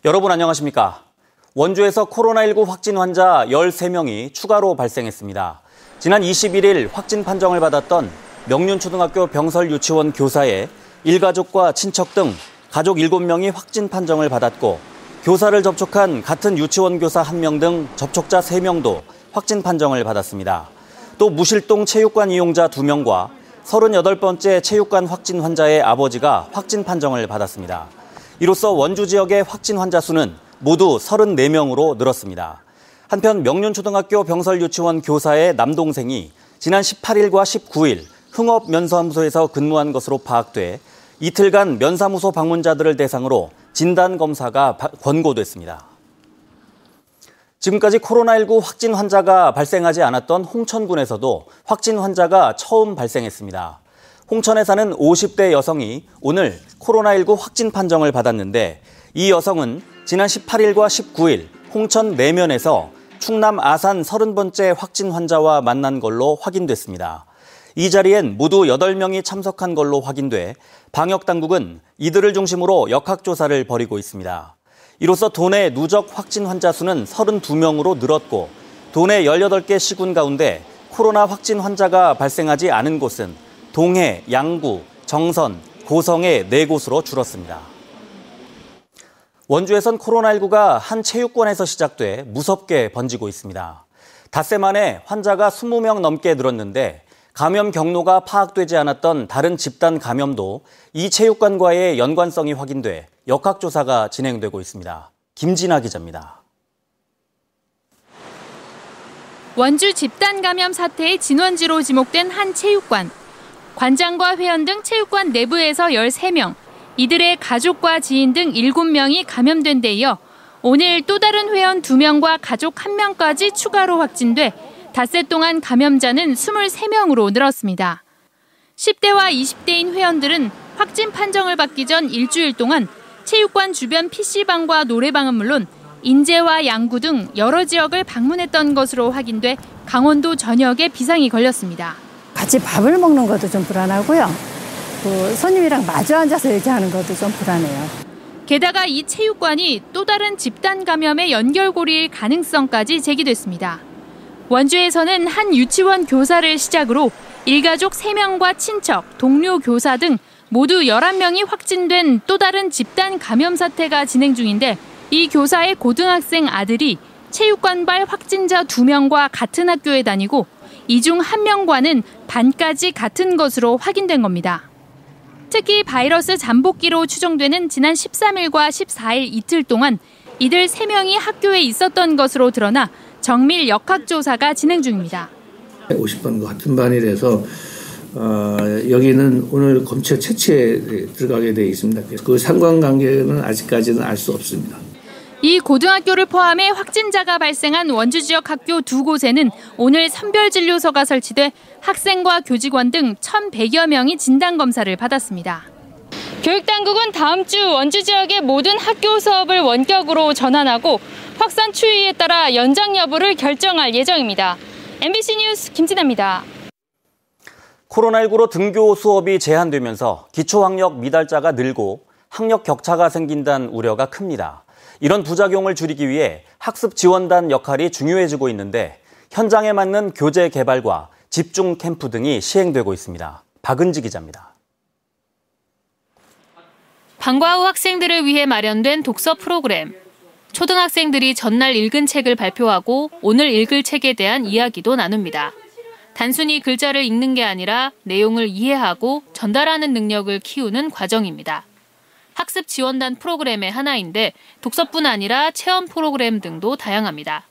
여러분 안녕하십니까? 원주에서 코로나19 확진 환자 13명이 추가로 발생했습니다. 지난 21일 확진 판정을 받았던 명륜초등학교 병설 유치원 교사의 일가족과 친척 등 가족 7명이 확진 판정을 받았고 교사를 접촉한 같은 유치원 교사 1명 등 접촉자 3명도 확진 판정을 받았습니다. 또 무실동 체육관 이용자 2명과 38번째 체육관 확진 환자의 아버지가 확진 판정을 받았습니다. 이로써 원주 지역의 확진 환자 수는 모두 34명으로 늘었습니다. 한편 명륜초등학교 병설유치원 교사의 남동생이 지난 18일과 19일 흥업면사무소에서 근무한 것으로 파악돼 이틀간 면사무소 방문자들을 대상으로 진단검사가 권고됐습니다. 지금까지 코로나19 확진 환자가 발생하지 않았던 홍천군에서도 확진 환자가 처음 발생했습니다. 홍천에 사는 50대 여성이 오늘 코로나19 확진 판정을 받았는데 이 여성은 지난 18일과 19일 홍천 내면에서 충남 아산 30번째 확진 환자와 만난 걸로 확인됐습니다. 이 자리엔 모두 8명이 참석한 걸로 확인돼 방역당국은 이들을 중심으로 역학조사를 벌이고 있습니다. 이로써 도내 누적 확진 환자 수는 32명으로 늘었고 도내 18개 시군 가운데 코로나 확진 환자가 발생하지 않은 곳은 동해, 양구, 정선, 고성의 4곳으로 줄었습니다. 원주에선 코로나19가 한 체육관에서 시작돼 무섭게 번지고 있습니다. 닷새 만에 환자가 20명 넘게 늘었는데 감염 경로가 파악되지 않았던 다른 집단 감염도 이 체육관과의 연관성이 확인돼 역학조사가 진행되고 있습니다. 김진아 기자입니다. 원주 집단 감염 사태의 진원지로 지목된 한 체육관. 관장과 회원 등 체육관 내부에서 13명, 이들의 가족과 지인 등 7명이 감염된 데 이어 오늘 또 다른 회원 2명과 가족 1명까지 추가로 확진돼 닷새 동안 감염자는 23명으로 늘었습니다. 10대와 20대인 회원들은 확진 판정을 받기 전 일주일 동안 체육관 주변 PC방과 노래방은 물론 인제와 양구 등 여러 지역을 방문했던 것으로 확인돼 강원도 전역에 비상이 걸렸습니다. 같이 밥을 먹는 것도 좀 불안하고요. 손님이랑 마주 앉아서 얘기하는 것도 좀 불안해요. 게다가 이 체육관이 또 다른 집단 감염의 연결고리일 가능성까지 제기됐습니다. 원주에서는 한 유치원 교사를 시작으로 일가족 3명과 친척, 동료 교사 등 모두 11명이 확진된 또 다른 집단 감염 사태가 진행 중인데 이 교사의 고등학생 아들이 체육관발 확진자 2명과 같은 학교에 다니고 이 중 1명과는 반까지 같은 것으로 확인된 겁니다. 특히 바이러스 잠복기로 추정되는 지난 13일과 14일 이틀 동안 이들 3명이 학교에 있었던 것으로 드러나 정밀 역학조사가 진행 중입니다. 50번 같은 반이라서 여기는 오늘 검체 채취에 들어가게 되어 있습니다. 그 상관관계는 아직까지는 알 수 없습니다. 이 고등학교를 포함해 확진자가 발생한 원주 지역 학교 2곳에는 오늘 선별진료소가 설치돼 학생과 교직원 등 1,100여 명이 진단검사를 받았습니다. 교육당국은 다음 주 원주 지역의 모든 학교 수업을 원격으로 전환하고 확산 추이에 따라 연장 여부를 결정할 예정입니다. MBC 뉴스 김진아입니다. 코로나19로 등교 수업이 제한되면서 기초학력 미달자가 늘고 학력 격차가 생긴다는 우려가 큽니다. 이런 부작용을 줄이기 위해 학습지원단 역할이 중요해지고 있는데 현장에 맞는 교재 개발과 집중 캠프 등이 시행되고 있습니다. 박은지 기자입니다. 방과 후 학생들을 위해 마련된 독서 프로그램. 초등학생들이 전날 읽은 책을 발표하고 오늘 읽을 책에 대한 이야기도 나눕니다. 단순히 글자를 읽는 게 아니라 내용을 이해하고 전달하는 능력을 키우는 과정입니다. 학습 지원단 프로그램의 하나인데 독서뿐 아니라 체험 프로그램 등도 다양합니다.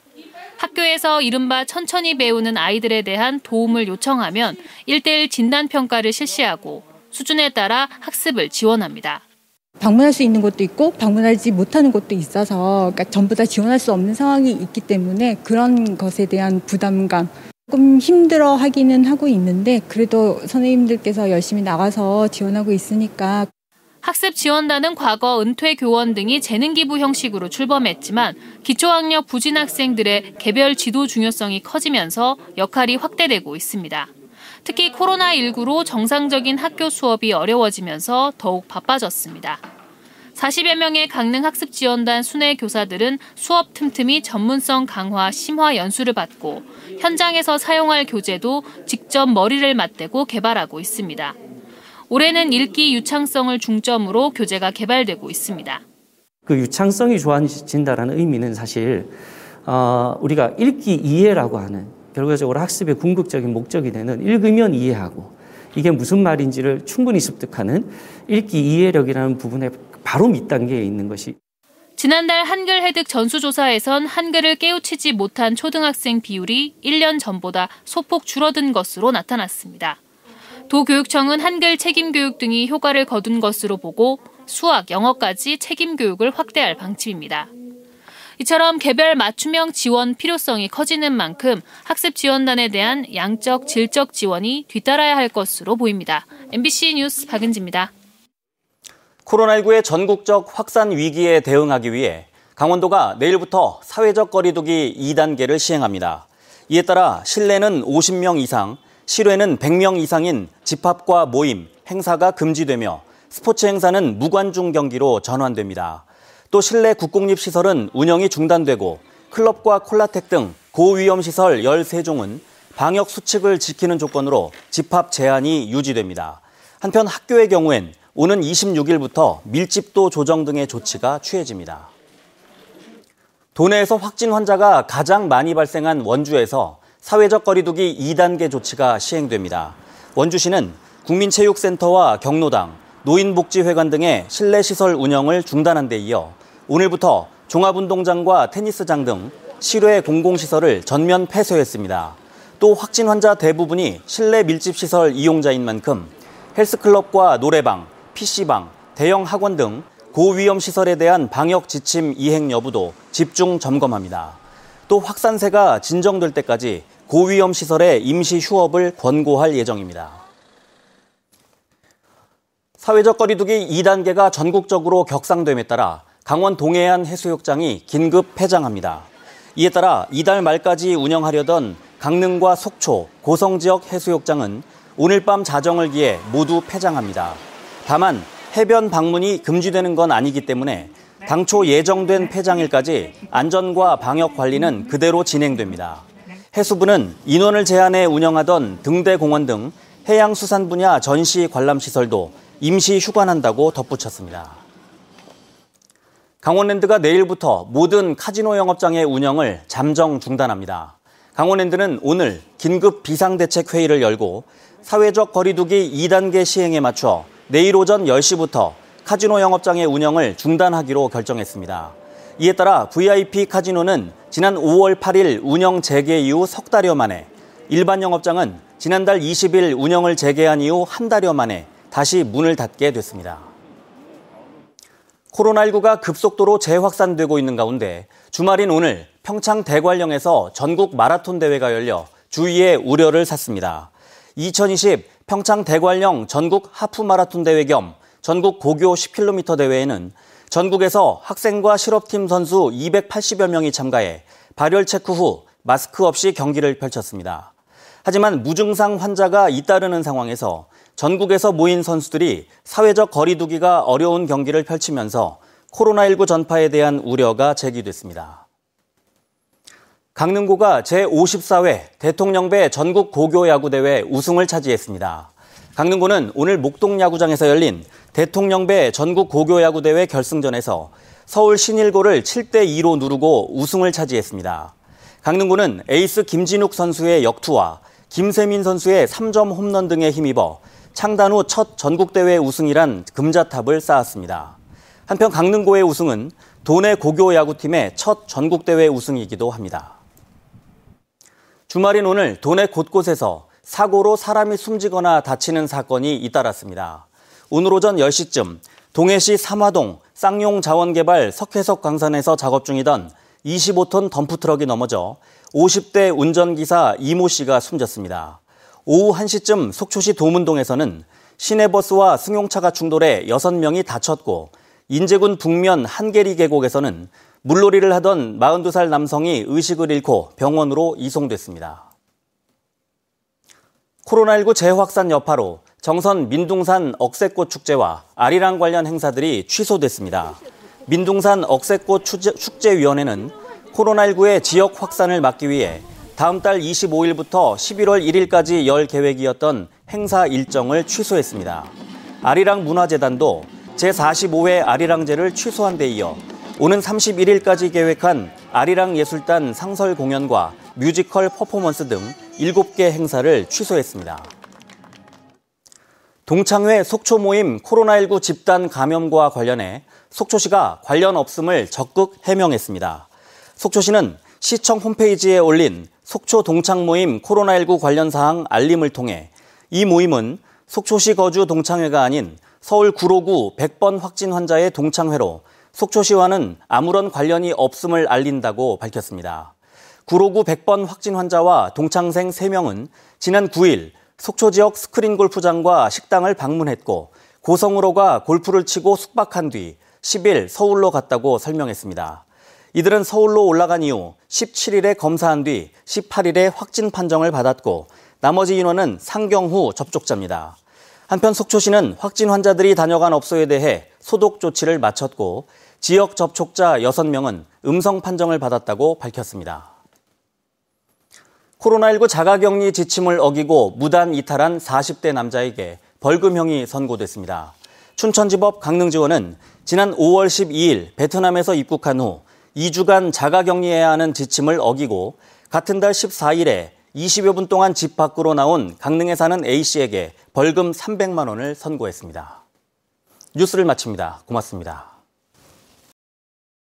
학교에서 이른바 천천히 배우는 아이들에 대한 도움을 요청하면 1:1 진단평가를 실시하고 수준에 따라 학습을 지원합니다. 방문할 수 있는 곳도 있고 방문하지 못하는 곳도 있어서 그러니까 전부 다 지원할 수 없는 상황이 있기 때문에 그런 것에 대한 부담감, 조금 힘들어 하기는 하고 있는데 그래도 선생님들께서 열심히 나가서 지원하고 있으니까. 학습 지원단은 과거 은퇴 교원 등이 재능기부 형식으로 출범했지만 기초학력 부진 학생들의 개별 지도 중요성이 커지면서 역할이 확대되고 있습니다. 특히 코로나19로 정상적인 학교 수업이 어려워지면서 더욱 바빠졌습니다. 40여 명의 강릉학습지원단 순회 교사들은 수업 틈틈이 전문성 강화, 심화 연수를 받고 현장에서 사용할 교재도 직접 머리를 맞대고 개발하고 있습니다. 올해는 읽기 유창성을 중점으로 교재가 개발되고 있습니다. 그 유창성이 좋아진다는 의미는 사실 우리가 읽기 이해라고 하는 결과적으로 학습의 궁극적인 목적이 되는 읽으면 이해하고 이게 무슨 말인지를 충분히 습득하는 읽기 이해력이라는 부분에 바로 밑단계에 있는 것이. 지난달 한글 해득 전수조사에선 한글을 깨우치지 못한 초등학생 비율이 1년 전보다 소폭 줄어든 것으로 나타났습니다. 도교육청은 한글 책임교육 등이 효과를 거둔 것으로 보고 수학, 영어까지 책임교육을 확대할 방침입니다. 이처럼 개별 맞춤형 지원 필요성이 커지는 만큼 학습지원단에 대한 양적, 질적 지원이 뒤따라야 할 것으로 보입니다. MBC 뉴스 박은지입니다. 코로나19의 전국적 확산 위기에 대응하기 위해 강원도가 내일부터 사회적 거리두기 2단계를 시행합니다. 이에 따라 실내는 50명 이상, 실외는 100명 이상인 집합과 모임, 행사가 금지되며 스포츠 행사는 무관중 경기로 전환됩니다. 또 실내 국공립시설은 운영이 중단되고 클럽과 콜라텍 등 고위험시설 13종은 방역 수칙을 지키는 조건으로 집합 제한이 유지됩니다. 한편 학교의 경우엔 오는 26일부터 밀집도 조정 등의 조치가 취해집니다. 도내에서 확진 환자가 가장 많이 발생한 원주에서 사회적 거리두기 2단계 조치가 시행됩니다. 원주시는 국민체육센터와 경로당, 노인복지회관 등의 실내시설 운영을 중단한 데 이어 오늘부터 종합운동장과 테니스장 등 실외 공공시설을 전면 폐쇄했습니다. 또 확진 환자 대부분이 실내 밀집시설 이용자인 만큼 헬스클럽과 노래방, PC방, 대형 학원 등 고위험 시설에 대한 방역 지침 이행 여부도 집중 점검합니다. 또 확산세가 진정될 때까지 고위험 시설의 임시 휴업을 권고할 예정입니다. 사회적 거리두기 2단계가 전국적으로 격상됨에 따라 강원 동해안 해수욕장이 긴급 폐장합니다. 이에 따라 이달 말까지 운영하려던 강릉과 속초, 고성 지역 해수욕장은 오늘 밤 자정을 기해 모두 폐장합니다. 다만 해변 방문이 금지되는 건 아니기 때문에 당초 예정된 폐장일까지 안전과 방역 관리는 그대로 진행됩니다. 해수부는 인원을 제한해 운영하던 등대공원 등 해양수산 분야 전시 관람시설도 임시 휴관한다고 덧붙였습니다. 강원랜드가 내일부터 모든 카지노 영업장의 운영을 잠정 중단합니다. 강원랜드는 오늘 긴급 비상대책회의를 열고 사회적 거리두기 2단계 시행에 맞춰 내일 오전 10시부터 카지노 영업장의 운영을 중단하기로 결정했습니다. 이에 따라 VIP 카지노는 지난 5월 8일 운영 재개 이후 석 달여 만에, 일반 영업장은 지난달 20일 운영을 재개한 이후 한 달여 만에 다시 문을 닫게 됐습니다. 코로나19가 급속도로 재확산되고 있는 가운데 주말인 오늘 평창 대관령에서 전국 마라톤 대회가 열려 주위의 우려를 샀습니다. 2020 평창 대관령 전국 하프 마라톤 대회 겸 전국 고교 10km 대회에는 전국에서 학생과 실업팀 선수 280여 명이 참가해 발열 체크 후 마스크 없이 경기를 펼쳤습니다. 하지만 무증상 환자가 잇따르는 상황에서 전국에서 모인 선수들이 사회적 거리두기가 어려운 경기를 펼치면서 코로나19 전파에 대한 우려가 제기됐습니다. 강릉고가 제54회 대통령배 전국 고교야구대회 우승을 차지했습니다. 강릉고는 오늘 목동야구장에서 열린 대통령배 전국 고교야구대회 결승전에서 서울 신일고를 7대2로 누르고 우승을 차지했습니다. 강릉고는 에이스 김진욱 선수의 역투와 김세민 선수의 3점 홈런 등에 힘입어 창단 후 첫 전국대회 우승이란 금자탑을 쌓았습니다. 한편 강릉고의 우승은 도내 고교야구팀의 첫 전국대회 우승이기도 합니다. 주말인 오늘 도내 곳곳에서 사고로 사람이 숨지거나 다치는 사건이 잇따랐습니다. 오늘 오전 10시쯤 동해시 삼화동 쌍용자원개발 석회석 광산에서 작업 중이던 25톤 덤프트럭이 넘어져 50대 운전기사 이모 씨가 숨졌습니다. 오후 1시쯤 속초시 도문동에서는 시내버스와 승용차가 충돌해 6명이 다쳤고 인제군 북면 한계리 계곡에서는 물놀이를 하던 42살 남성이 의식을 잃고 병원으로 이송됐습니다. 코로나19 재확산 여파로 정선 민둥산 억새꽃 축제와 아리랑 관련 행사들이 취소됐습니다. 민둥산 억새꽃 축제위원회는 코로나19의 지역 확산을 막기 위해 다음 달 25일부터 11월 1일까지 열 계획이었던 행사 일정을 취소했습니다. 아리랑 문화재단도 제45회 아리랑제를 취소한 데 이어 오는 31일까지 계획한 아리랑 예술단 상설 공연과 뮤지컬 퍼포먼스 등 7개 행사를 취소했습니다. 동창회 속초 모임 코로나19 집단 감염과 관련해 속초시가 관련 없음을 적극 해명했습니다. 속초시는 시청 홈페이지에 올린 속초 동창 모임 코로나19 관련 사항 알림을 통해 이 모임은 속초시 거주 동창회가 아닌 서울 구로구 100번 확진 환자의 동창회로 속초시와는 아무런 관련이 없음을 알린다고 밝혔습니다. 구로구 100번 확진 환자와 동창생 3명은 지난 9일 속초 지역 스크린 골프장과 식당을 방문했고 고성으로 가 골프를 치고 숙박한 뒤 10일 서울로 갔다고 설명했습니다. 이들은 서울로 올라간 이후 17일에 검사한 뒤 18일에 확진 판정을 받았고 나머지 인원은 상경 후 접촉자입니다. 한편 속초시는 확진 환자들이 다녀간 업소에 대해 소독 조치를 마쳤고 지역 접촉자 6명은 음성 판정을 받았다고 밝혔습니다. 코로나19 자가격리 지침을 어기고 무단 이탈한 40대 남자에게 벌금형이 선고됐습니다. 춘천지법 강릉지원은 지난 5월 12일 베트남에서 입국한 후 2주간 자가격리해야 하는 지침을 어기고 같은 달 14일에 20여 분 동안 집 밖으로 나온 강릉에 사는 A씨에게 벌금 300만 원을 선고했습니다. 뉴스를 마칩니다. 고맙습니다.